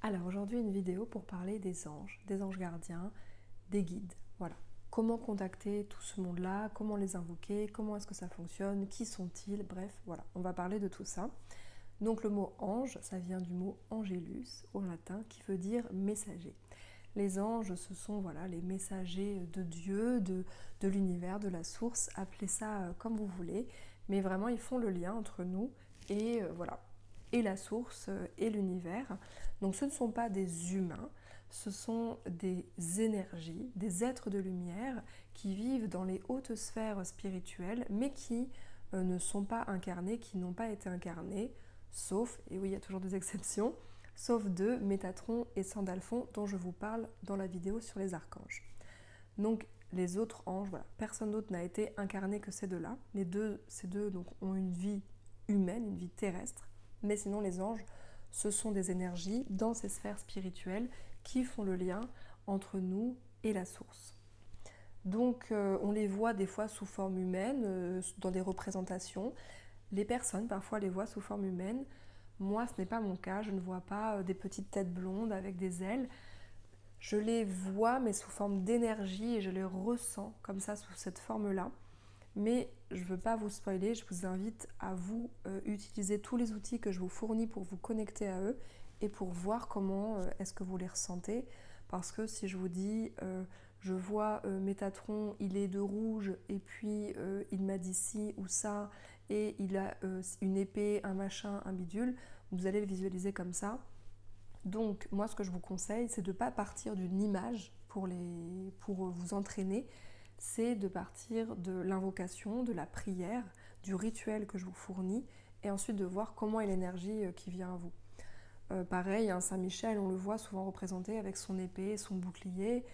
Alors aujourd'hui une vidéo pour parler des anges gardiens, des guides. Voilà. Comment contacter tout ce monde-là, comment les invoquer, comment est-ce que ça fonctionne, qui sont-ils, bref, voilà, on va parler de tout ça. Donc le mot ange, ça vient du mot angelus au latin qui veut dire messager. Les anges, ce sont voilà, les messagers de Dieu, de l'univers, de la source, appelez ça comme vous voulez, mais vraiment ils font le lien entre nous et voilà, et la source et l'univers. Donc ce ne sont pas des humains, ce sont des énergies, des êtres de lumière qui vivent dans les hautes sphères spirituelles, mais qui ne sont pas incarnés, qui n'ont pas été incarnés, sauf, et oui il y a toujours des exceptions, sauf deux, Métatron et Sandalphon, dont je vous parle dans la vidéo sur les archanges. Donc les autres anges, voilà, personne d'autre n'a été incarné que ces deux-là. Ces deux donc, ont une vie humaine, une vie terrestre, mais sinon les anges, ce sont des énergies dans ces sphères spirituelles qui font le lien entre nous et la source. Donc on les voit des fois sous forme humaine, dans des représentations. Les personnes parfois les voient sous forme humaine. Moi ce n'est pas mon cas, je ne vois pas des petites têtes blondes avec des ailes. Je les vois mais sous forme d'énergie et je les ressens comme ça sous cette forme-là. Mais je ne veux pas vous spoiler, je vous invite à vous utiliser tous les outils que je vous fournis pour vous connecter à eux et pour voir comment est-ce que vous les ressentez. Parce que si je vous dis, je vois Métatron, il est de rouge et puis il m'a dit ci ou ça et il a une épée, un machin, un bidule, vous allez le visualiser comme ça. Donc moi ce que je vous conseille, c'est de ne pas partir d'une image pour vous entraîner, c'est de partir de l'invocation, de la prière, du rituel que je vous fournis, et ensuite de voir comment est l'énergie qui vient à vous. Pareil, un Saint-Michel, on le voit souvent représenté avec son épée, son bouclier.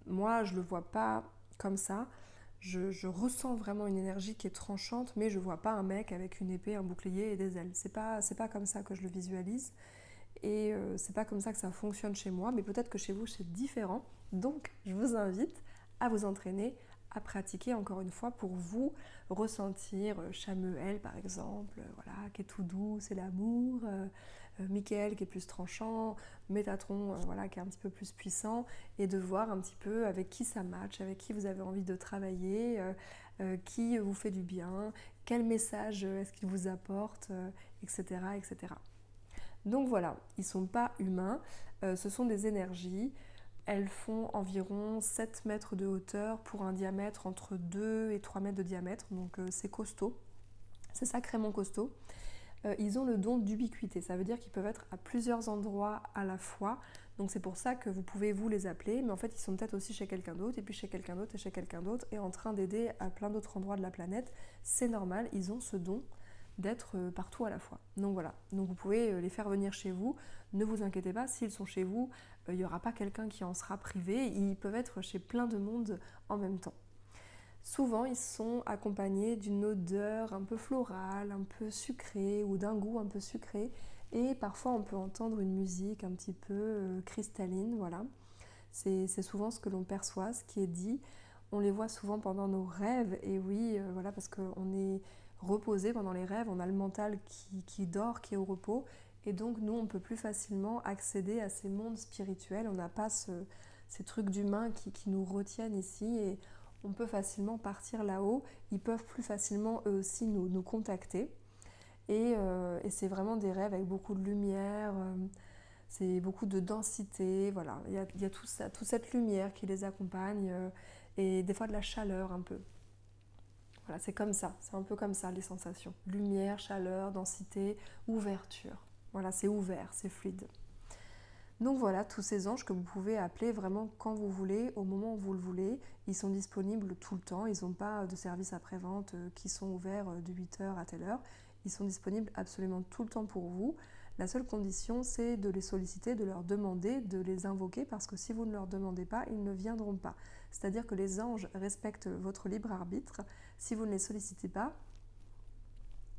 Moi, je ne le vois pas comme ça. Je ressens vraiment une énergie qui est tranchante, mais je ne vois pas un mec avec une épée, un bouclier et des ailes. C'est pas comme ça que je le visualise. Et c'est pas comme ça que ça fonctionne chez moi, mais peut-être que chez vous c'est différent. Donc je vous invite à vous entraîner, à pratiquer encore une fois pour vous ressentir Chamuel par exemple, voilà, qui est tout doux, c'est l'amour, Michael qui est plus tranchant, Métatron voilà, qui est un petit peu plus puissant, et de voir un petit peu avec qui ça match, avec qui vous avez envie de travailler, qui vous fait du bien, quel message est-ce qu'il vous apporte, etc., etc. Donc voilà, ils ne sont pas humains, ce sont des énergies. Elles font environ 7 mètres de hauteur pour un diamètre entre 2 et 3 mètres de diamètre, donc c'est costaud, c'est sacrément costaud. Ils ont le don d'ubiquité, ça veut dire qu'ils peuvent être à plusieurs endroits à la fois, donc c'est pour ça que vous pouvez vous les appeler, mais en fait ils sont peut-être aussi chez quelqu'un d'autre, et puis chez quelqu'un d'autre, et chez quelqu'un d'autre, et en train d'aider à plein d'autres endroits de la planète. C'est normal, ils ont ce don d'être partout à la fois. Donc voilà, donc vous pouvez les faire venir chez vous, ne vous inquiétez pas, s'ils sont chez vous, il n'y aura pas quelqu'un qui en sera privé, ils peuvent être chez plein de monde en même temps. Souvent, ils sont accompagnés d'une odeur un peu florale, un peu sucrée, ou d'un goût un peu sucré, et parfois on peut entendre une musique un petit peu cristalline, voilà. C'est souvent ce que l'on perçoit, ce qui est dit. On les voit souvent pendant nos rêves, et oui, voilà, parce qu'on est reposé pendant les rêves, on a le mental qui dort, qui est au repos, et donc nous on peut plus facilement accéder à ces mondes spirituels, on n'a pas ces trucs d'humains qui nous retiennent ici, et on peut facilement partir là-haut, ils peuvent plus facilement eux aussi nous contacter, et c'est vraiment des rêves avec beaucoup de lumière, c'est beaucoup de densité, voilà, il y a tout ça, toute cette lumière qui les accompagne, et des fois de la chaleur un peu. Voilà, c'est comme ça, c'est un peu comme ça les sensations. Lumière, chaleur, densité, ouverture. Voilà, c'est ouvert, c'est fluide. Donc voilà, tous ces anges que vous pouvez appeler vraiment quand vous voulez, au moment où vous le voulez. Ils sont disponibles tout le temps, ils n'ont pas de service après-vente qui sont ouverts de 8h à telle heure. Ils sont disponibles absolument tout le temps pour vous. La seule condition, c'est de les solliciter, de leur demander, de les invoquer, parce que si vous ne leur demandez pas, ils ne viendront pas. C'est-à-dire que les anges respectent votre libre arbitre. Si vous ne les sollicitez pas,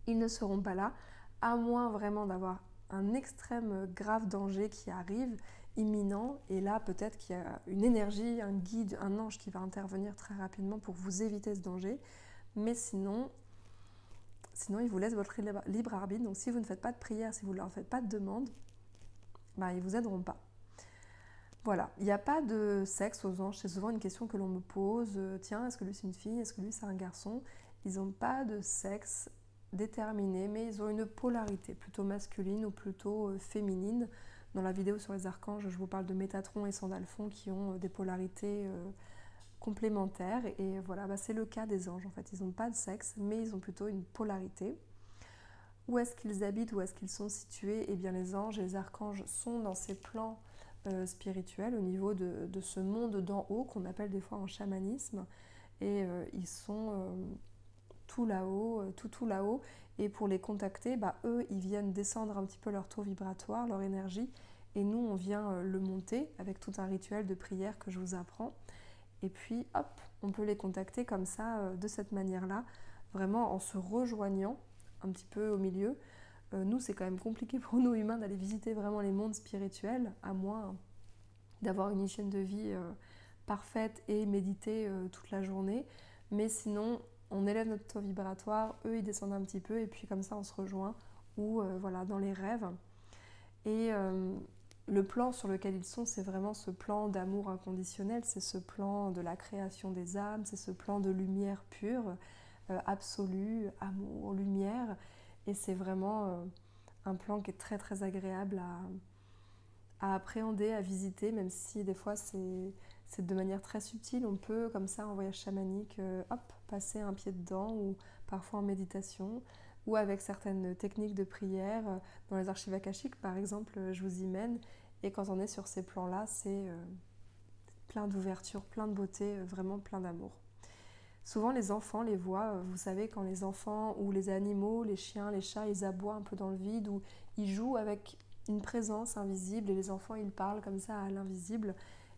ils ne seront pas là, à moins vraiment d'avoir un extrême grave danger qui arrive, imminent, et là peut-être qu'il y a une énergie, un guide, un ange qui va intervenir très rapidement pour vous éviter ce danger, mais sinon ils vous laissent votre libre arbitre. Donc si vous ne faites pas de prière, si vous ne leur faites pas de demande, bah, ils vous aideront pas. Voilà, il n'y a pas de sexe aux anges, c'est souvent une question que l'on me pose. Tiens, est-ce que lui c'est une fille, est-ce que lui c'est un garçon? Ils n'ont pas de sexe déterminé, mais ils ont une polarité plutôt masculine ou plutôt féminine. Dans la vidéo sur les archanges, je vous parle de Métatron et Sandalphon qui ont des polarités complémentaires. Et voilà, bah, c'est le cas des anges en fait. Ils n'ont pas de sexe, mais ils ont plutôt une polarité. Où est-ce qu'ils habitent, où est-ce qu'ils sont situés? Eh bien les anges et les archanges sont dans ces plans spirituels au niveau de ce monde d'en haut qu'on appelle des fois en chamanisme. Et ils sont tout là-haut, tout là-haut. Et pour les contacter, bah, eux, ils viennent descendre un petit peu leur taux vibratoire, leur énergie. Et nous, on vient le monter avec tout un rituel de prière que je vous apprends. Et puis, hop, on peut les contacter comme ça, de cette manière-là, vraiment en se rejoignant un petit peu au milieu. Nous, c'est quand même compliqué pour nous humains d'aller visiter vraiment les mondes spirituels, à moins d'avoir une hygiène de vie parfaite et méditer toute la journée. Mais sinon, on élève notre taux vibratoire, eux, ils descendent un petit peu, et puis comme ça, on se rejoint, ou voilà, dans les rêves. Et le plan sur lequel ils sont, c'est vraiment ce plan d'amour inconditionnel, c'est ce plan de la création des âmes, c'est ce plan de lumière pure, absolue, amour, lumière. Et c'est vraiment un plan qui est très très agréable à appréhender, à visiter, même si des fois c'est de manière très subtile. On peut, comme ça, en voyage chamanique, hop, passer un pied dedans, ou parfois en méditation, ou avec certaines techniques de prière. Dans les archives akashiques, par exemple, je vous y mène. Et quand on est sur ces plans-là, c'est plein d'ouverture, plein de beauté, vraiment plein d'amour. Souvent, les enfants les voient, vous savez, quand les enfants ou les animaux, les chiens, les chats, ils aboient un peu dans le vide, ou ils jouent avec une présence invisible, et les enfants, ils parlent comme ça à l'invisible.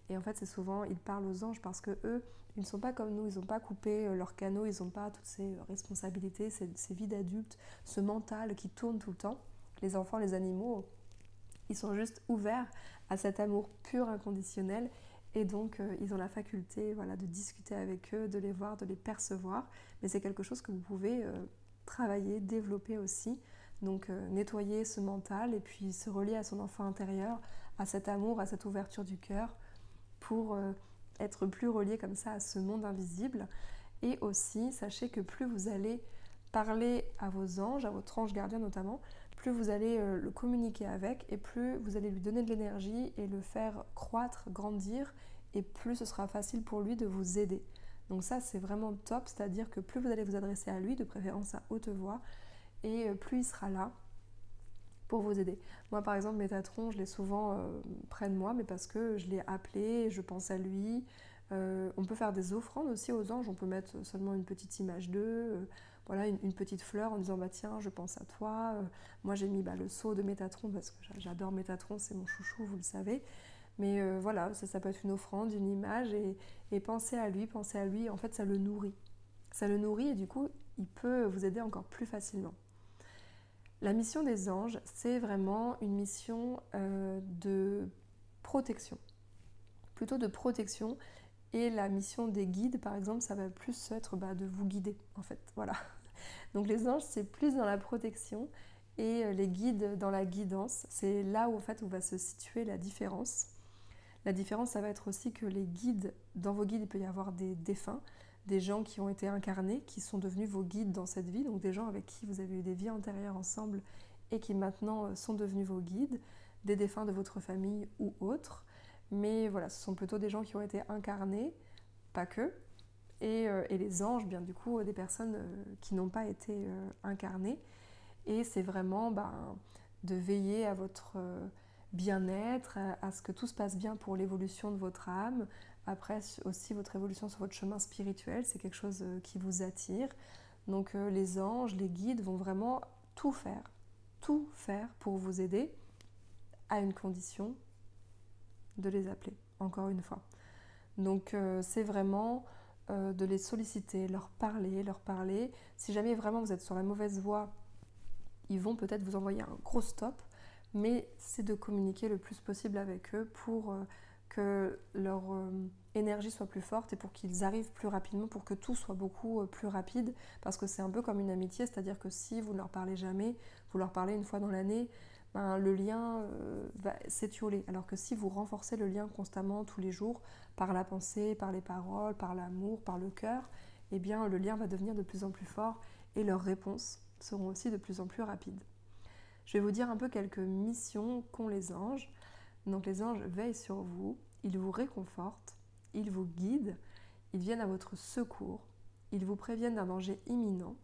Et en fait, c'est souvent, ils parlent aux anges parce que eux, ils ne sont pas comme nous, ils n'ont pas coupé leurs canaux, ils n'ont pas toutes ces responsabilités, ces vies d'adultes, ce mental qui tourne tout le temps. Les enfants, les animaux, ils sont juste ouverts à cet amour pur, inconditionnel. Et donc, ils ont la faculté, voilà, de discuter avec eux, de les voir, de les percevoir. Mais c'est quelque chose que vous pouvez travailler, développer aussi. Donc, nettoyer ce mental et puis se relier à son enfant intérieur, à cet amour, à cette ouverture du cœur, pour être plus relié comme ça à ce monde invisible. Et aussi, sachez que plus vous allez parler à vos anges, à votre ange gardien notamment, plus vous allez le communiquer avec, et plus vous allez lui donner de l'énergie et le faire croître, grandir, et plus ce sera facile pour lui de vous aider. Donc ça, c'est vraiment top, c'est-à-dire que plus vous allez vous adresser à lui, de préférence à haute voix, et plus il sera là pour vous aider. Moi, par exemple, Métatron, je l'ai souvent près de moi, mais parce que je l'ai appelé, je pense à lui. On peut faire des offrandes aussi aux anges, on peut mettre seulement une petite image d'eux, voilà, une petite fleur en disant bah tiens, je pense à toi. Moi, j'ai mis le sceau de Métatron parce que j'adore Métatron, c'est mon chouchou, vous le savez. Mais voilà, ça peut être une offrande, une image, et pensez à lui, en fait, ça le nourrit. Ça le nourrit, et du coup, il peut vous aider encore plus facilement. La mission des anges, c'est vraiment une mission de protection, plutôt de protection. Et la mission des guides, par exemple, ça va plus être de vous guider, en fait. Voilà. Donc les anges, c'est plus dans la protection, et les guides dans la guidance. C'est là où, en fait, où va se situer la différence. La différence, ça va être aussi que les guides, dans vos guides, il peut y avoir des défunts, des gens qui ont été incarnés, qui sont devenus vos guides dans cette vie, donc des gens avec qui vous avez eu des vies antérieures ensemble et qui maintenant sont devenus vos guides, des défunts de votre famille ou autres. Mais voilà, ce sont plutôt des gens qui ont été incarnés, pas que, et les anges, bien du coup, des personnes qui n'ont pas été incarnées. Et c'est vraiment de veiller à votre bien-être, à ce que tout se passe bien pour l'évolution de votre âme. Après aussi votre évolution sur votre chemin spirituel, c'est quelque chose qui vous attire. Donc les anges, les guides vont vraiment tout faire pour vous aider, à une condition de les appeler, encore une fois. Donc c'est vraiment de les solliciter, leur parler. Si jamais vraiment vous êtes sur la mauvaise voie, ils vont peut-être vous envoyer un gros stop, mais c'est de communiquer le plus possible avec eux pour que leur énergie soit plus forte et pour qu'ils arrivent plus rapidement, pour que tout soit beaucoup plus rapide, parce que c'est un peu comme une amitié, c'est-à-dire que si vous ne leur parlez jamais, vous leur parlez une fois dans l'année, ben, le lien va s'étioler. Alors que si vous renforcez le lien constamment, tous les jours, par la pensée, par les paroles, par l'amour, par le cœur, eh bien le lien va devenir de plus en plus fort et leurs réponses seront aussi de plus en plus rapides. Je vais vous dire un peu quelques missions qu'ont les anges. Donc les anges veillent sur vous, ils vous réconfortent, ils vous guident, ils viennent à votre secours, ils vous préviennent d'un danger imminent,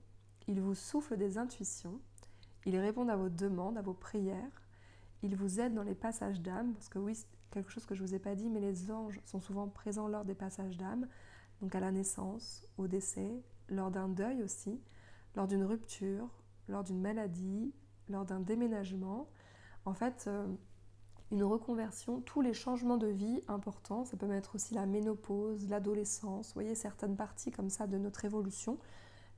ils vous soufflent des intuitions, ils répondent à vos demandes, à vos prières, ils vous aident dans les passages d'âme, parce que oui, c'est quelque chose que je ne vous ai pas dit, mais les anges sont souvent présents lors des passages d'âme, donc à la naissance, au décès, lors d'un deuil aussi, lors d'une rupture, lors d'une maladie, lors d'un déménagement. En fait, une reconversion, tous les changements de vie importants, ça peut être aussi la ménopause, l'adolescence, vous voyez, certaines parties comme ça de notre évolution.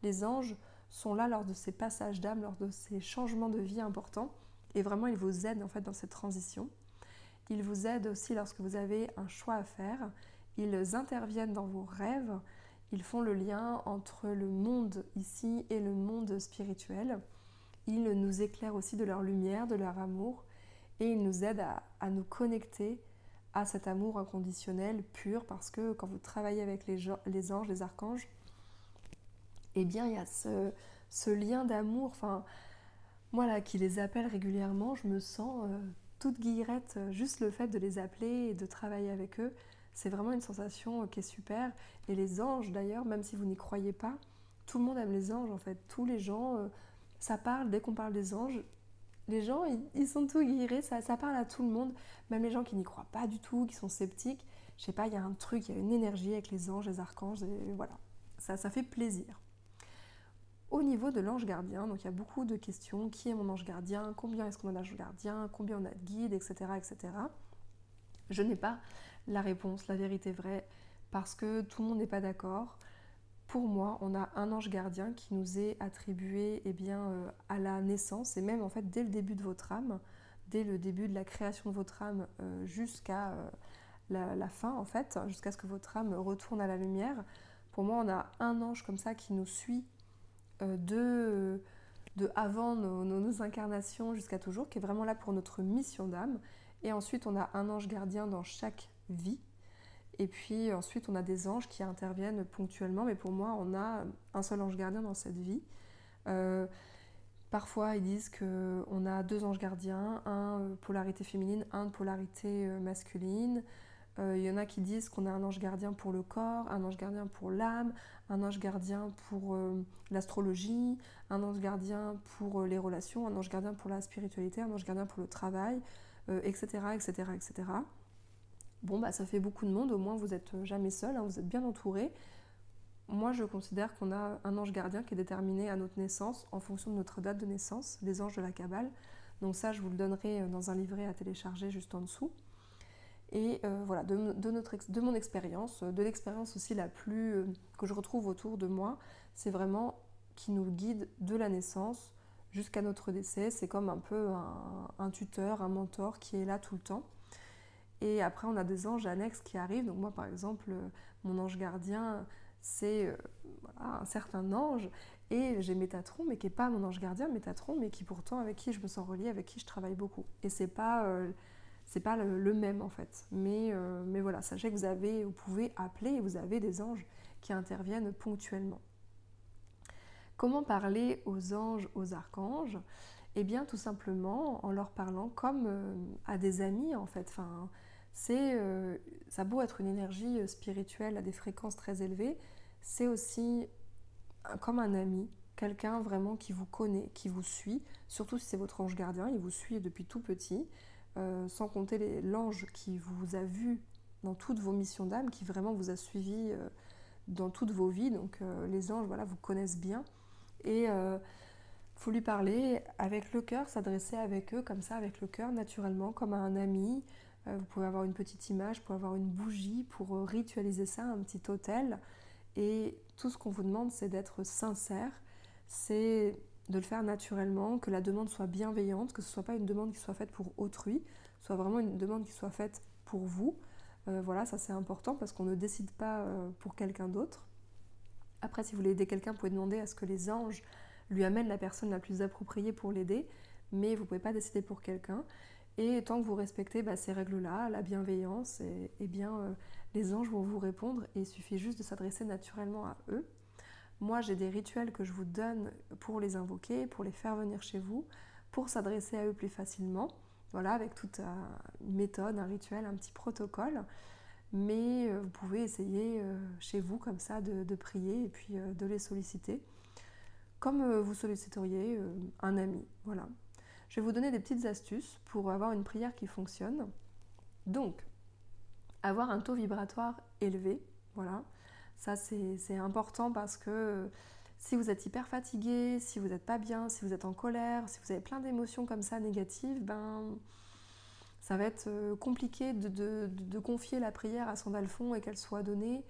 Les anges sont là lors de ces passages d'âme, lors de ces changements de vie importants, et vraiment ils vous aident en fait dans cette transition. Ils vous aident aussi lorsque vous avez un choix à faire, ils interviennent dans vos rêves, ils font le lien entre le monde ici et le monde spirituel. Ils nous éclairent aussi de leur lumière, de leur amour, et ils nous aident à nous connecter à cet amour inconditionnel, pur, parce que quand vous travaillez avec les anges, les archanges, eh bien il y a ce lien d'amour. Enfin, moi là qui les appelle régulièrement, je me sens toute guillerette, juste le fait de les appeler et de travailler avec eux, c'est vraiment une sensation qui est super. Et les anges d'ailleurs, même si vous n'y croyez pas, tout le monde aime les anges en fait. Tous les gens, ça parle, dès qu'on parle des anges, les gens ils sont tout guillerés, ça parle à tout le monde, même les gens qui n'y croient pas du tout, qui sont sceptiques. Je sais pas, il y a un truc, il y a une énergie avec les anges, les archanges, et voilà, ça fait plaisir. Au niveau de l'ange gardien, donc il y a beaucoup de questions. Qui est mon ange gardien? Combien est-ce qu'on a d'ange gardien? Combien on a de guides, etc., etc. Je n'ai pas la réponse, la vérité vraie, parce que tout le monde n'est pas d'accord. Pour moi, on a un ange gardien qui nous est attribué à la naissance, et même en fait dès le début de votre âme, dès le début de la création de votre âme jusqu'à la fin en fait, jusqu'à ce que votre âme retourne à la lumière. Pour moi, on a un ange comme ça qui nous suit de avant nos incarnations jusqu'à toujours, qui est vraiment là pour notre mission d'âme. Et ensuite, on a un ange gardien dans chaque vie. Et puis ensuite, on a des anges qui interviennent ponctuellement. Mais pour moi, on a un seul ange gardien dans cette vie. Parfois, ils disent qu'on a deux anges gardiens, un polarité féminine, un de polarité masculine. Il y en a qui disent qu'on a un ange gardien pour le corps, un ange gardien pour l'âme, un ange gardien pour l'astrologie, un ange gardien pour les relations, un ange gardien pour la spiritualité, un ange gardien pour le travail, etc., etc., etc. Bon, bah ça fait beaucoup de monde, au moins vous n'êtes jamais seul, hein, vous êtes bien entouré. Moi, je considère qu'on a un ange gardien qui est déterminé à notre naissance en fonction de notre date de naissance, les anges de la Kabbale. Donc ça, je vous le donnerai dans un livret à télécharger juste en dessous. Et voilà, de mon expérience, de l'expérience aussi la plus que je retrouve autour de moi, c'est vraiment qui nous guide de la naissance jusqu'à notre décès. C'est comme un peu un tuteur, un mentor qui est là tout le temps. Et après, on a des anges annexes qui arrivent. Donc moi, par exemple, mon ange gardien, c'est voilà, un certain ange. Et j'ai Métatron, mais qui n'est pas mon ange gardien, Métatron, mais qui pourtant, avec qui je me sens reliée, avec qui je travaille beaucoup. Et c'est pas le même en fait. Mais voilà, sachez que vous pouvez appeler et vous avez des anges qui interviennent ponctuellement. Comment parler aux anges, aux archanges? Eh bien tout simplement en leur parlant comme à des amis en fait. Enfin, ça a beau être une énergie spirituelle à des fréquences très élevées, c'est aussi comme un ami, quelqu'un vraiment qui vous connaît, qui vous suit, surtout si c'est votre ange gardien, il vous suit depuis tout petit. Sans compter l'ange qui vous a vu dans toutes vos missions d'âme, qui vraiment vous a suivi dans toutes vos vies. Donc les anges, voilà, vous connaissent bien. Et faut lui parler avec le cœur, s'adresser avec eux comme ça, avec le cœur, naturellement, comme à un ami. Vous pouvez avoir une petite image, vous pouvez avoir une bougie pour ritualiser ça, un petit autel. Et tout ce qu'on vous demande, c'est d'être sincère, c'est de le faire naturellement, que la demande soit bienveillante, que ce ne soit pas une demande qui soit faite pour autrui, soit vraiment une demande qui soit faite pour vous. Voilà, ça c'est important parce qu'on ne décide pas pour quelqu'un d'autre. Après, si vous voulez aider quelqu'un, vous pouvez demander à ce que les anges lui amènent la personne la plus appropriée pour l'aider. mais vous ne pouvez pas décider pour quelqu'un. Et tant que vous respectez ces règles-là, la bienveillance, et bien les anges vont vous répondre et il suffit juste de s'adresser naturellement à eux. Moi, j'ai des rituels que je vous donne pour les invoquer, pour les faire venir chez vous, pour s'adresser à eux plus facilement. Voilà, avec toute une méthode, un rituel, un petit protocole. Mais vous pouvez essayer chez vous comme ça de prier et puis de les solliciter comme vous solliciteriez un ami. Voilà. Je vais vous donner des petites astuces pour avoir une prière qui fonctionne. Donc, avoir un taux vibratoire élevé, voilà. Ça, c'est important parce que si vous êtes hyper fatigué, si vous n'êtes pas bien, si vous êtes en colère, si vous avez plein d'émotions comme ça négatives, ça va être compliqué de confier la prière à Sandalphon et qu'elle soit donnée.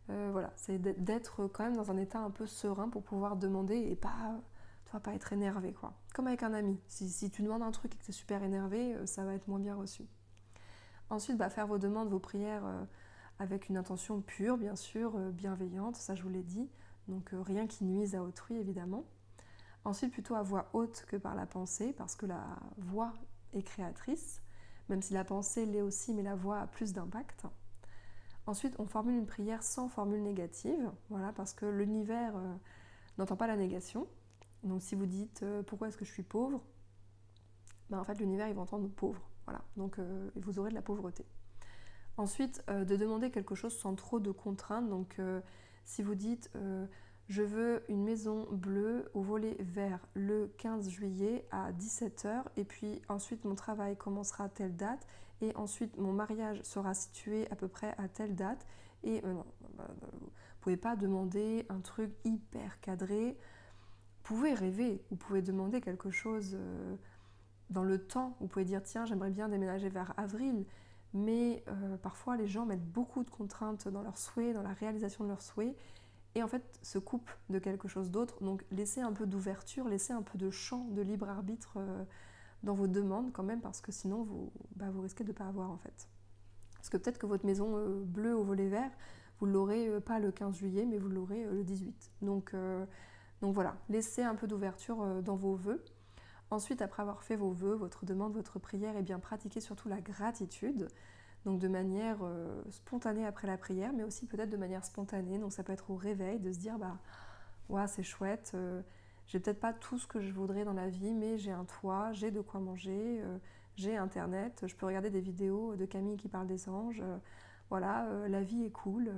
Voilà, c'est d'être quand même dans un état un peu serein pour pouvoir demander et pas être énervé, quoi. Comme avec un ami. Si tu demandes un truc et que tu es super énervé, ça va être moins bien reçu. Ensuite, faire vos demandes, vos prières avec une intention pure, bien sûr, bienveillante, ça je vous l'ai dit. Donc rien qui nuise à autrui, évidemment. Ensuite, plutôt à voix haute que par la pensée, parce que la voix est créatrice, même si la pensée l'est aussi, mais la voix a plus d'impact. Ensuite, on formule une prière sans formule négative, voilà, parce que l'univers n'entend pas la négation. Donc si vous dites pourquoi est-ce que je suis pauvre, en fait l'univers il va entendre pauvre, voilà, donc vous aurez de la pauvreté. Ensuite, de demander quelque chose sans trop de contraintes, donc si vous dites je veux une maison bleue au volet vert le 15 juillet à 17h et puis ensuite mon travail commencera à telle date et ensuite mon mariage sera situé à peu près à telle date et non, vous pouvez pas demander un truc hyper cadré. Vous pouvez rêver, vous pouvez demander quelque chose dans le temps, vous pouvez dire tiens j'aimerais bien déménager vers avril, mais parfois les gens mettent beaucoup de contraintes dans leurs souhaits, dans la réalisation de leurs souhaits et en fait se coupent de quelque chose d'autre. Donc laissez un peu d'ouverture, laissez un peu de champ de libre arbitre dans vos demandes quand même, parce que sinon vous risquez de ne pas avoir en fait. Parce que peut-être que votre maison bleue au volet vert, vous ne l'aurez pas le 15 juillet, mais vous l'aurez le 18. Donc voilà, laissez un peu d'ouverture dans vos vœux. Ensuite, après avoir fait vos vœux, votre demande, votre prière, et bien pratiquez surtout la gratitude. Donc de manière spontanée après la prière, mais aussi peut-être de manière spontanée. Donc ça peut être au réveil, de se dire ouais, c'est chouette, j'ai peut-être pas tout ce que je voudrais dans la vie, mais j'ai un toit, j'ai de quoi manger, j'ai internet, je peux regarder des vidéos de Camille qui parle des anges, voilà, la vie est cool.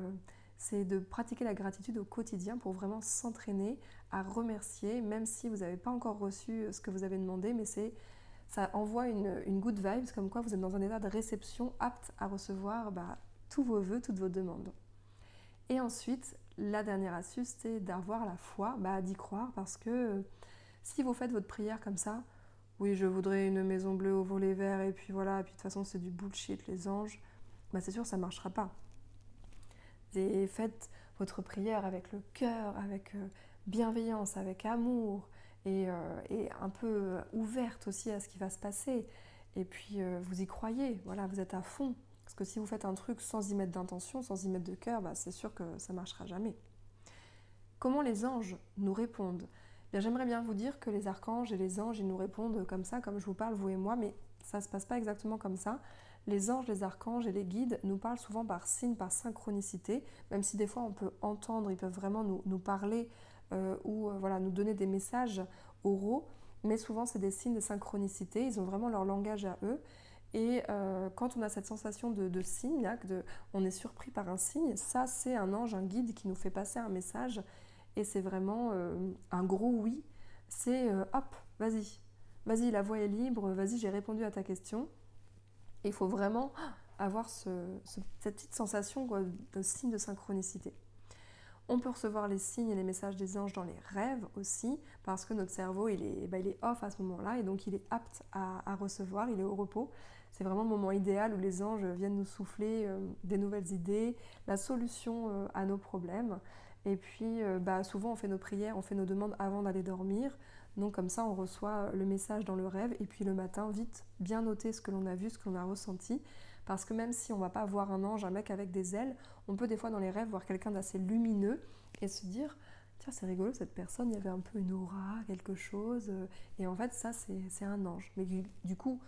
C'est de pratiquer la gratitude au quotidien pour vraiment s'entraîner à remercier, même si vous n'avez pas encore reçu ce que vous avez demandé, mais ça envoie une good vibes, comme quoi vous êtes dans un état de réception apte à recevoir tous vos vœux, toutes vos demandes. Et ensuite, la dernière astuce, c'est d'avoir la foi, d'y croire, parce que si vous faites votre prière comme ça, oui, je voudrais une maison bleue au volet vert, et puis voilà, et puis de toute façon c'est du bullshit les anges, c'est sûr ça ne marchera pas. Et faites votre prière avec le cœur, avec bienveillance, avec amour, et un peu ouverte aussi à ce qui va se passer. Et puis vous y croyez, voilà, vous êtes à fond. Parce que si vous faites un truc sans y mettre d'intention, sans y mettre de cœur, c'est sûr que ça ne marchera jamais. Comment les anges nous répondent ? Bien, j'aimerais bien vous dire que les archanges et les anges, ils nous répondent comme ça, comme je vous parle, vous et moi, mais ça ne se passe pas exactement comme ça. Les anges, les archanges et les guides nous parlent souvent par signe, par synchronicité, même si des fois on peut entendre, ils peuvent vraiment nous parler ou nous donner des messages oraux, mais souvent c'est des signes de synchronicité, ils ont vraiment leur langage à eux. Et quand on a cette sensation de signe, là, on est surpris par un signe, ça c'est un ange, un guide qui nous fait passer un message, et c'est vraiment un gros oui, c'est hop, vas-y, la voie est libre, vas-y, j'ai répondu à ta question. Et il faut vraiment avoir cette petite sensation de signe de synchronicité. On peut recevoir les signes et les messages des anges dans les rêves aussi, parce que notre cerveau il est off à ce moment-là, et donc il est apte à recevoir, il est au repos. C'est vraiment le moment idéal où les anges viennent nous souffler des nouvelles idées, la solution à nos problèmes. Et puis souvent on fait nos prières, on fait nos demandes avant d'aller dormir. Donc comme ça on reçoit le message dans le rêve, et puis le matin, vite, bien noter ce que l'on a vu, ce que l'on a ressenti. Parce que même si on ne va pas voir un ange, un mec avec des ailes, on peut des fois dans les rêves voir quelqu'un d'assez lumineux et se dire tiens, c'est rigolo, cette personne, il y avait un peu une aura, quelque chose. Et en fait, ça, c'est un ange. Mais du coup,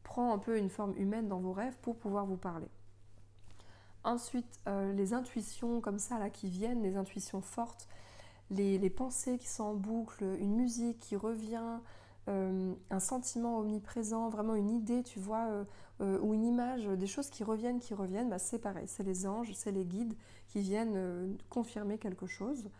prend un peu une forme humaine dans vos rêves pour pouvoir vous parler. Ensuite, les intuitions comme ça, là, qui viennent, les intuitions fortes, les pensées qui sont en boucle, une musique qui revient, un sentiment omniprésent, vraiment une idée, tu vois, ou une image, des choses qui reviennent, bah, c'est pareil, c'est les anges, c'est les guides qui viennent confirmer quelque chose.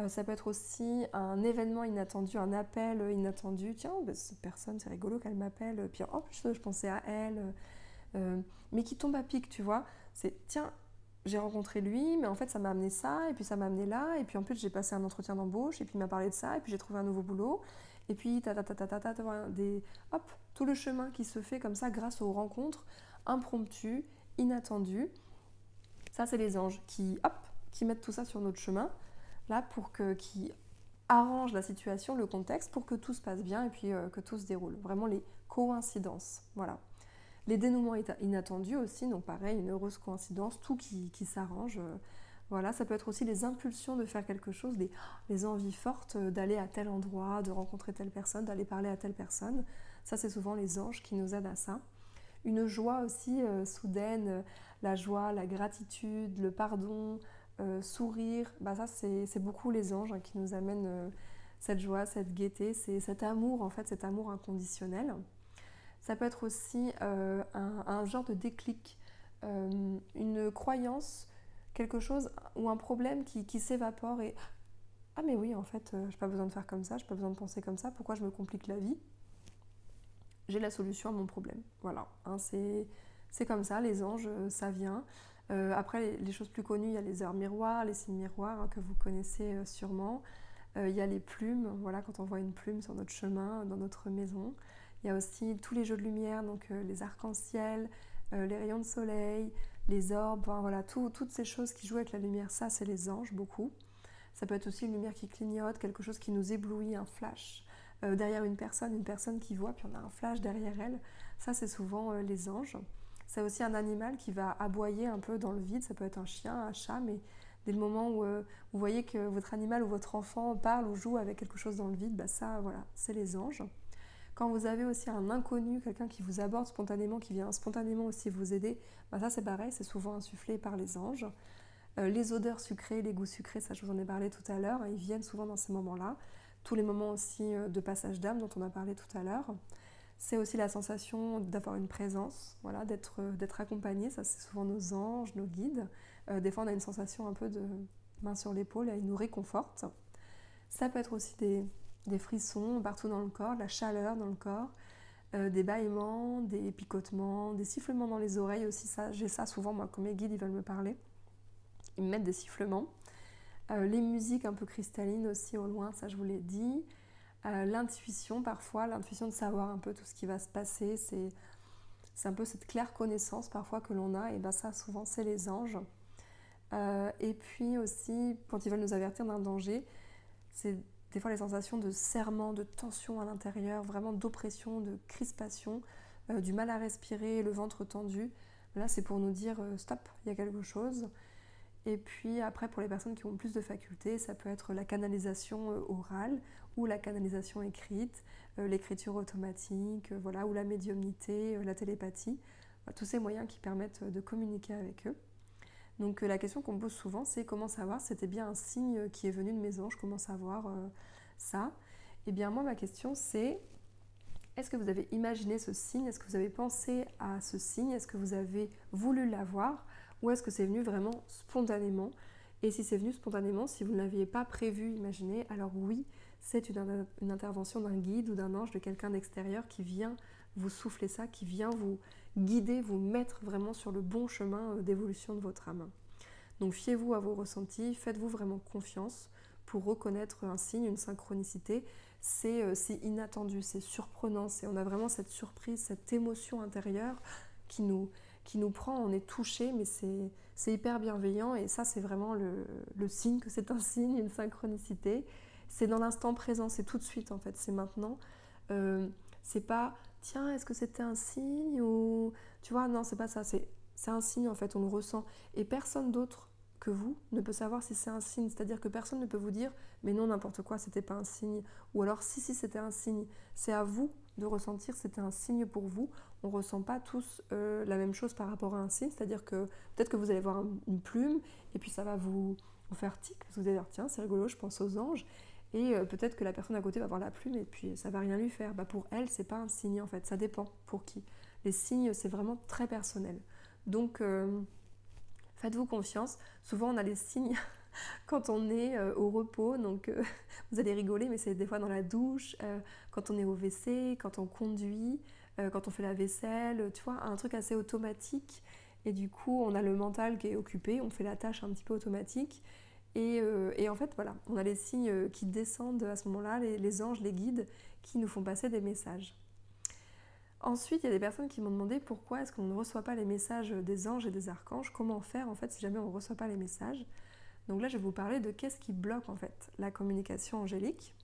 Ça peut être aussi un événement inattendu, un appel inattendu. Tiens, bah, cette personne, c'est rigolo qu'elle m'appelle. Puis en plus, je pensais à elle. Mais qui tombe à pic, tu vois. C'est, tiens, j'ai rencontré lui, mais en fait, ça m'a amené ça, et puis ça m'a amené là, et puis en plus, j'ai passé un entretien d'embauche, et puis il m'a parlé de ça, et puis j'ai trouvé un nouveau boulot, et puis hop, tout le chemin qui se fait comme ça grâce aux rencontres impromptues, inattendues. Ça, c'est les anges hop, qui mettent tout ça sur notre chemin, là, qui arrangent la situation, le contexte, pour que tout se passe bien, et puis que tout se déroule. Vraiment les coïncidences, voilà. Les dénouements inattendus aussi, donc pareil, une heureuse coïncidence, tout qui s'arrange. Voilà, ça peut être aussi les impulsions de faire quelque chose, les envies fortes d'aller à tel endroit, de rencontrer telle personne, d'aller parler à telle personne. Ça, c'est souvent les anges qui nous aident à ça. Une joie aussi soudaine, la joie, la gratitude, le pardon, sourire. Bah ça, c'est beaucoup les anges qui nous amènent cette joie, cette gaieté, c'est cet amour, en fait, cet amour inconditionnel. Ça peut être aussi un genre de déclic, une croyance, quelque chose ou un problème qui s'évapore et ah mais oui en fait j'ai pas besoin de faire comme ça, j'ai pas besoin de penser comme ça, pourquoi je me complique la vie? J'ai la solution à mon problème. Voilà, hein, c'est comme ça, les anges, ça vient. Après les choses plus connues, il y a les heures miroirs, les signes miroirs hein, que vous connaissez sûrement. Il y a les plumes, voilà, quand on voit une plume sur notre chemin, dans notre maison. Il y a aussi tous les jeux de lumière, donc les arcs-en-ciel, les rayons de soleil, les orbes, enfin, voilà, toutes ces choses qui jouent avec la lumière, ça c'est les anges beaucoup. Ça peut être aussi une lumière qui clignote, quelque chose qui nous éblouit, un flash. Derrière une personne qui voit, puis on a un flash derrière elle. Ça c'est souvent les anges. C'est aussi un animal qui va aboyer un peu dans le vide, ça peut être un chien, un chat, mais dès le moment où vous voyez que votre animal ou votre enfant parle ou joue avec quelque chose dans le vide, bah ça voilà, c'est les anges. Quand vous avez aussi un inconnu, quelqu'un qui vous aborde spontanément, qui vient spontanément aussi vous aider, bah ça c'est pareil, c'est souvent insufflé par les anges. Les odeurs sucrées, les goûts sucrés, ça je vous en ai parlé tout à l'heure, ils viennent souvent dans ces moments-là. Tous les moments aussi de passage d'âme dont on a parlé tout à l'heure. C'est aussi la sensation d'avoir une présence, voilà, d'être accompagné, ça c'est souvent nos anges, nos guides. Des fois on a une sensation un peu de main sur l'épaule, ils nous réconfortent. Ça peut être aussi des frissons partout dans le corps, de la chaleur dans le corps, des bâillements, des picotements, des sifflements dans les oreilles aussi, ça, j'ai ça souvent, moi, quand mes guides ils veulent me parler, ils me mettent des sifflements. Les musiques un peu cristallines aussi au loin, ça je vous l'ai dit. L'intuition parfois, l'intuition de savoir un peu tout ce qui va se passer, c'est un peu cette claire connaissance parfois que l'on a, et ben ça souvent c'est les anges. Et puis aussi, quand ils veulent nous avertir d'un danger, c'est des fois les sensations de serrement, de tension à l'intérieur, vraiment d'oppression, de crispation, du mal à respirer, le ventre tendu. Là, c'est pour nous dire stop, il y a quelque chose. Et puis après, pour les personnes qui ont plus de facultés, ça peut être la canalisation orale ou la canalisation écrite, l'écriture automatique, voilà, ou la médiumnité, la télépathie. Tous ces moyens qui permettent de communiquer avec eux. Donc la question qu'on me pose souvent, c'est comment savoir si c'était bien un signe qui est venu de mes anges, comment savoir ça? Eh bien moi, ma question c'est, est-ce que vous avez imaginé ce signe? Est-ce que vous avez pensé à ce signe? Est-ce que vous avez voulu l'avoir? Ou est-ce que c'est venu vraiment spontanément? Et si c'est venu spontanément, si vous ne l'aviez pas prévu, imaginé, alors oui, c'est une intervention d'un guide ou d'un ange, de quelqu'un d'extérieur qui vient vous souffler ça, qui vient vous guider, vous mettre vraiment sur le bon chemin d'évolution de votre âme. Donc fiez-vous à vos ressentis, faites-vous vraiment confiance pour reconnaître un signe, une synchronicité. C'est inattendu, c'est surprenant, on a vraiment cette surprise, cette émotion intérieure qui nous prend, on est touché, mais c'est hyper bienveillant et ça c'est vraiment le signe que c'est un signe, une synchronicité. C'est dans l'instant présent, c'est tout de suite en fait, c'est maintenant. C'est pas tiens, est-ce que c'était un signe ou tu vois, non, c'est pas ça, c'est un signe en fait, on le ressent et personne d'autre que vous ne peut savoir si c'est un signe. C'est-à-dire que personne ne peut vous dire mais non, n'importe quoi, c'était pas un signe. Ou alors si c'était un signe. C'est à vous de ressentir si c'était un signe pour vous. On ne ressent pas tous la même chose par rapport à un signe. C'est-à-dire que peut-être que vous allez voir une plume et puis ça va vous faire tic. Parce que vous allez dire tiens, c'est rigolo, je pense aux anges. Et peut-être que la personne à côté va voir la plume et puis ça va rien lui faire. Bah, pour elle, c'est pas un signe en fait. Ça dépend pour qui. Les signes, c'est vraiment très personnel. Donc, faites-vous confiance. Souvent, on a les signes quand on est au repos. Donc, vous allez rigoler, mais c'est des fois dans la douche, quand on est au WC, quand on conduit, quand on fait la vaisselle. Tu vois, un truc assez automatique. Et du coup, on a le mental qui est occupé. On fait la tâche un petit peu automatique. Et en fait, voilà, on a les signes qui descendent à ce moment-là, les anges, les guides, qui nous font passer des messages. Ensuite, il y a des personnes qui m'ont demandé pourquoi est-ce qu'on ne reçoit pas les messages des anges et des archanges, comment faire en fait si jamais on ne reçoit pas les messages. Donc là, je vais vous parler de qu'est-ce qui bloque en fait la communication angélique.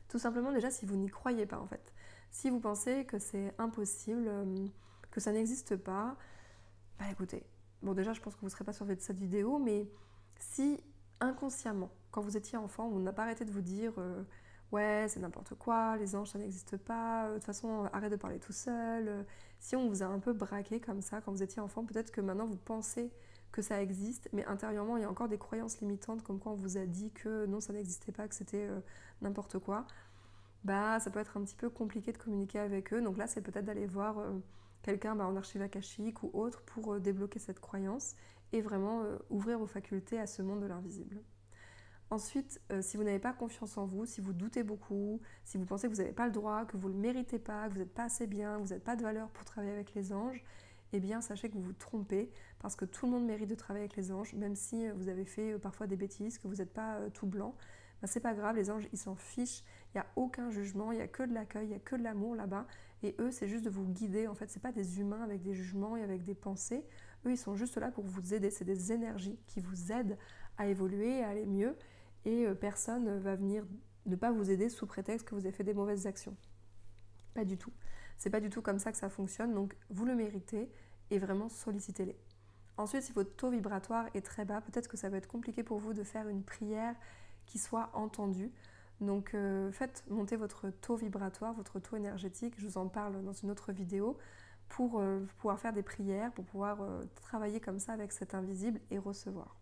Tout simplement déjà si vous n'y croyez pas en fait. Si vous pensez que c'est impossible, que ça n'existe pas, bah écoutez, bon déjà je pense que vous ne serez pas surveillé de cette vidéo, mais si inconsciemment, quand vous étiez enfant, vous n'avez pas arrêté de vous dire ouais, c'est n'importe quoi, les anges ça n'existe pas, de toute façon arrête de parler tout seul. Si on vous a un peu braqué comme ça quand vous étiez enfant, peut-être que maintenant vous pensez que ça existe, mais intérieurement il y a encore des croyances limitantes comme quoi on vous a dit que non ça n'existait pas, que c'était n'importe quoi. Bah ça peut être un petit peu compliqué de communiquer avec eux, donc là c'est peut-être d'aller voir quelqu'un en archive akashique ou autre pour débloquer cette croyance et vraiment ouvrir vos facultés à ce monde de l'invisible. Ensuite, si vous n'avez pas confiance en vous, si vous doutez beaucoup, si vous pensez que vous n'avez pas le droit, que vous ne le méritez pas, que vous n'êtes pas assez bien, que vous n'êtes pas de valeur pour travailler avec les anges, eh bien sachez que vous vous trompez parce que tout le monde mérite de travailler avec les anges, même si vous avez fait parfois des bêtises, que vous n'êtes pas tout blanc. Ben, c'est pas grave, les anges ils s'en fichent, il n'y a aucun jugement, il n'y a que de l'accueil, il n'y a que de l'amour là-bas, et eux c'est juste de vous guider, en fait c'est pas des humains avec des jugements et avec des pensées, eux ils sont juste là pour vous aider, c'est des énergies qui vous aident à évoluer, à aller mieux, et personne ne va venir ne pas vous aider sous prétexte que vous avez fait des mauvaises actions. Pas du tout. C'est pas du tout comme ça que ça fonctionne, donc vous le méritez et vraiment sollicitez-les. Ensuite, si votre taux vibratoire est très bas, peut-être que ça va être compliqué pour vous de faire une prière qui soit entendue. Donc faites monter votre taux vibratoire, votre taux énergétique, je vous en parle dans une autre vidéo, pour pouvoir faire des prières, pour pouvoir travailler comme ça avec cet invisible et recevoir.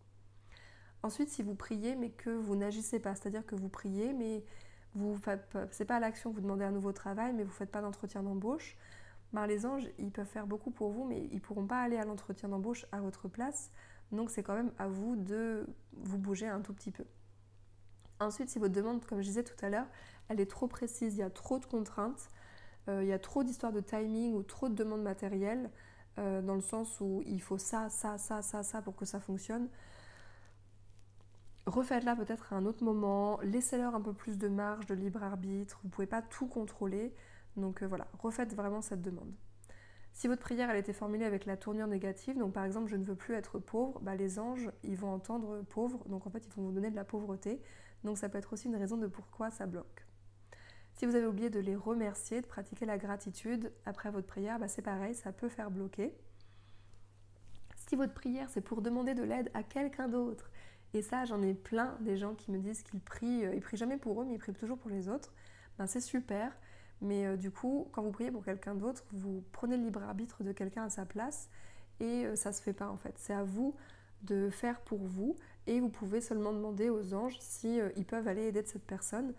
Ensuite, si vous priez mais que vous n'agissez pas, c'est-à-dire que vous priez mais vous faites, c'est pas à l'action, vous demandez un nouveau travail mais vous ne faites pas d'entretien d'embauche, ben les anges ils peuvent faire beaucoup pour vous mais ils ne pourront pas aller à l'entretien d'embauche à votre place, donc c'est quand même à vous de vous bouger un tout petit peu. Ensuite, si votre demande, comme je disais tout à l'heure, elle est trop précise, il y a trop de contraintes, il y a trop d'histoires de timing ou trop de demandes matérielles, dans le sens où il faut ça pour que ça fonctionne, refaites-la peut-être à un autre moment, laissez-leur un peu plus de marge de libre arbitre, vous ne pouvez pas tout contrôler, donc voilà, refaites vraiment cette demande. Si votre prière elle était formulée avec la tournure négative, donc par exemple je ne veux plus être pauvre, bah les anges ils vont entendre pauvre, donc en fait ils vont vous donner de la pauvreté, donc ça peut être aussi une raison de pourquoi ça bloque. Si vous avez oublié de les remercier, de pratiquer la gratitude après votre prière, bah c'est pareil, ça peut faire bloquer. Si votre prière c'est pour demander de l'aide à quelqu'un d'autre, et ça j'en ai plein des gens qui me disent qu'ils prient, ils prient jamais pour eux mais ils prient toujours pour les autres, ben c'est super, mais du coup quand vous priez pour quelqu'un d'autre, vous prenez le libre arbitre de quelqu'un à sa place et ça se fait pas en fait, c'est à vous de faire pour vous et vous pouvez seulement demander aux anges si ils peuvent aller aider cette personne,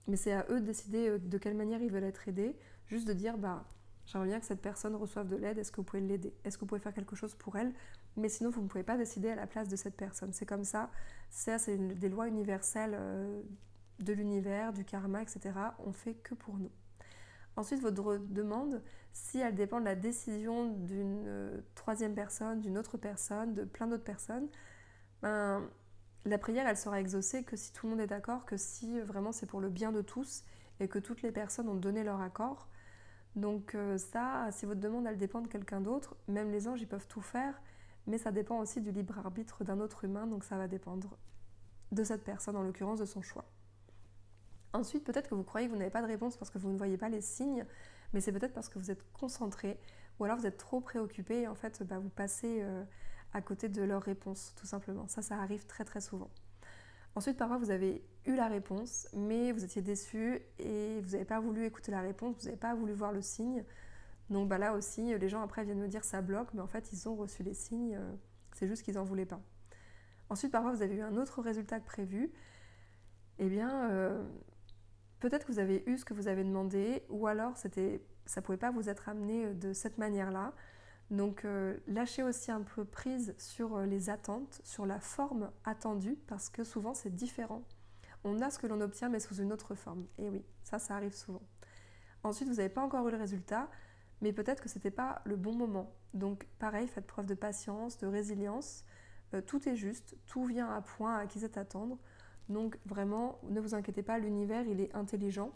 mais c'est à eux de décider de quelle manière ils veulent être aidés, juste de dire bah j'aimerais bien que cette personne reçoive de l'aide, est-ce que vous pouvez l'aider? Est-ce que vous pouvez faire quelque chose pour elle? Mais sinon, vous ne pouvez pas décider à la place de cette personne. C'est comme ça, c'est des lois universelles de l'univers, du karma, etc. On fait que pour nous. Ensuite, votre demande, si elle dépend de la décision d'une troisième personne, d'une autre personne, de plein d'autres personnes, ben, la prière, elle sera exaucée que si tout le monde est d'accord, que si vraiment c'est pour le bien de tous et que toutes les personnes ont donné leur accord. Donc ça, si votre demande elle dépend de quelqu'un d'autre, même les anges ils peuvent tout faire, mais ça dépend aussi du libre arbitre d'un autre humain, donc ça va dépendre de cette personne, en l'occurrence de son choix. Ensuite, peut-être que vous croyez que vous n'avez pas de réponse parce que vous ne voyez pas les signes, mais c'est peut-être parce que vous êtes concentré, ou alors vous êtes trop préoccupé et en fait vous passez à côté de leur réponse, tout simplement. Ça arrive très très souvent. Ensuite, parfois, vous avez eu la réponse, mais vous étiez déçu et vous n'avez pas voulu écouter la réponse, vous n'avez pas voulu voir le signe. Donc là aussi, les gens après viennent me dire ça bloque, mais en fait, ils ont reçu les signes, c'est juste qu'ils n'en voulaient pas. Ensuite, parfois, vous avez eu un autre résultat que prévu. Eh bien, peut-être que vous avez eu ce que vous avez demandé, ou alors ça ne pouvait pas vous être amené de cette manière-là. Donc lâchez aussi un peu prise sur les attentes, sur la forme attendue, parce que souvent c'est différent. On a ce que l'on obtient, mais sous une autre forme. Et oui, ça arrive souvent. Ensuite, vous n'avez pas encore eu le résultat, mais peut-être que ce n'était pas le bon moment. Donc pareil, faites preuve de patience, de résilience. Tout est juste, tout vient à point à qui c'est attendre. Donc vraiment, ne vous inquiétez pas, l'univers, il est intelligent.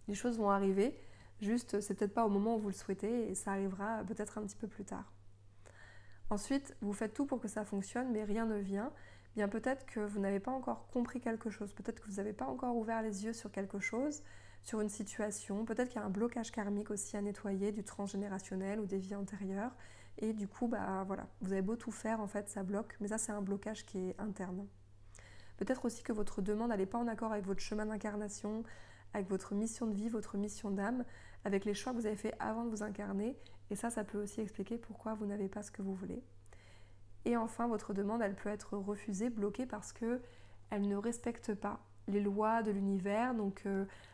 Les choses vont arriver. Juste, c'est peut-être pas au moment où vous le souhaitez et ça arrivera peut-être un petit peu plus tard. Ensuite, vous faites tout pour que ça fonctionne, mais rien ne vient. Bien peut-être que vous n'avez pas encore compris quelque chose, peut-être que vous n'avez pas encore ouvert les yeux sur quelque chose, sur une situation, peut-être qu'il y a un blocage karmique aussi à nettoyer du transgénérationnel ou des vies antérieures. Et du coup, voilà, vous avez beau tout faire, en fait, ça bloque, mais ça c'est un blocage qui est interne. Peut-être aussi que votre demande n'est pas en accord avec votre chemin d'incarnation, avec votre mission de vie, votre mission d'âme, avec les choix que vous avez faits avant de vous incarner. Et ça peut aussi expliquer pourquoi vous n'avez pas ce que vous voulez. Et enfin, votre demande, elle peut être refusée, bloquée parce qu'elle ne respecte pas les lois de l'univers, donc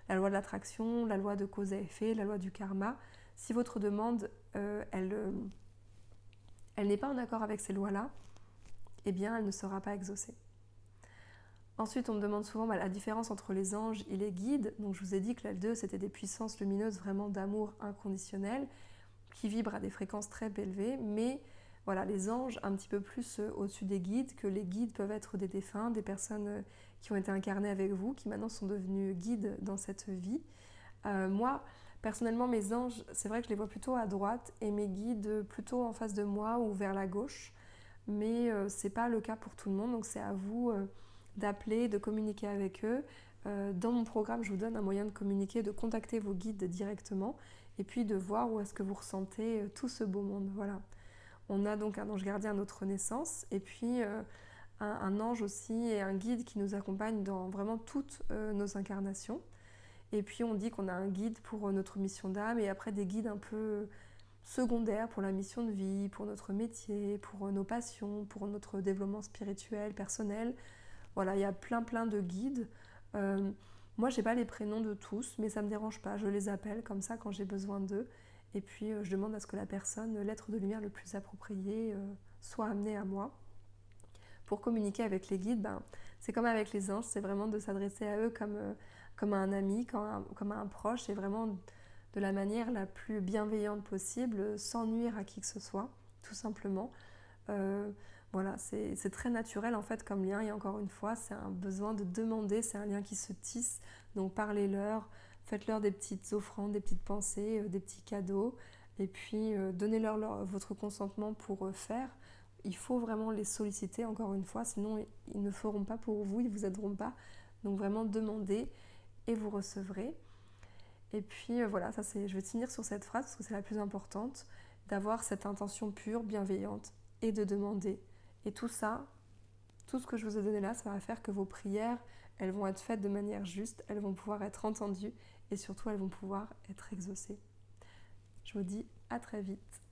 la loi de l'attraction, la loi de cause à effet, la loi du karma. Si votre demande, elle n'est pas en accord avec ces lois-là, eh bien, elle ne sera pas exaucée. Ensuite, on me demande souvent la différence entre les anges et les guides. Donc, je vous ai dit que les deux, c'était des puissances lumineuses vraiment d'amour inconditionnel qui vibrent à des fréquences très élevées. Mais voilà, les anges, un petit peu plus au-dessus des guides, que les guides peuvent être des défunts, des personnes qui ont été incarnées avec vous, qui maintenant sont devenus guides dans cette vie. Moi, personnellement, mes anges, c'est vrai que je les vois plutôt à droite et mes guides plutôt en face de moi ou vers la gauche. Mais c'est pas le cas pour tout le monde, donc c'est à vous d'appeler, de communiquer avec eux. Dans mon programme, je vous donne un moyen de communiquer, de contacter vos guides directement et puis de voir où est-ce que vous ressentez tout ce beau monde. Voilà. On a donc un ange gardien à notre naissance et puis un ange aussi et un guide qui nous accompagne dans vraiment toutes nos incarnations. Et puis on dit qu'on a un guide pour notre mission d'âme et après des guides un peu secondaires pour la mission de vie, pour notre métier, pour nos passions, pour notre développement spirituel, personnel. Voilà, il y a plein de guides. Moi, je n'ai pas les prénoms de tous, mais ça ne me dérange pas. Je les appelle comme ça quand j'ai besoin d'eux. Et puis, je demande à ce que la personne, l'être de lumière le plus approprié, soit amené à moi. Pour communiquer avec les guides, c'est comme avec les anges, c'est vraiment de s'adresser à eux comme à un ami, comme à un proche, et vraiment de la manière la plus bienveillante possible, sans nuire à qui que ce soit, tout simplement. Voilà, c'est très naturel en fait comme lien et encore une fois, c'est un besoin de demander, c'est un lien qui se tisse, donc parlez-leur, faites-leur des petites offrandes, des petites pensées, des petits cadeaux et puis donnez-leur votre consentement pour faire. Il faut vraiment les solliciter encore une fois, sinon ils ne feront pas pour vous, ils ne vous aideront pas. Donc vraiment demandez et vous recevrez. Et puis voilà, je vais finir sur cette phrase parce que c'est la plus importante, d'avoir cette intention pure, bienveillante et de demander. Et tout ça, tout ce que je vous ai donné là, ça va faire que vos prières, elles vont être faites de manière juste, elles vont pouvoir être entendues et surtout elles vont pouvoir être exaucées. Je vous dis à très vite.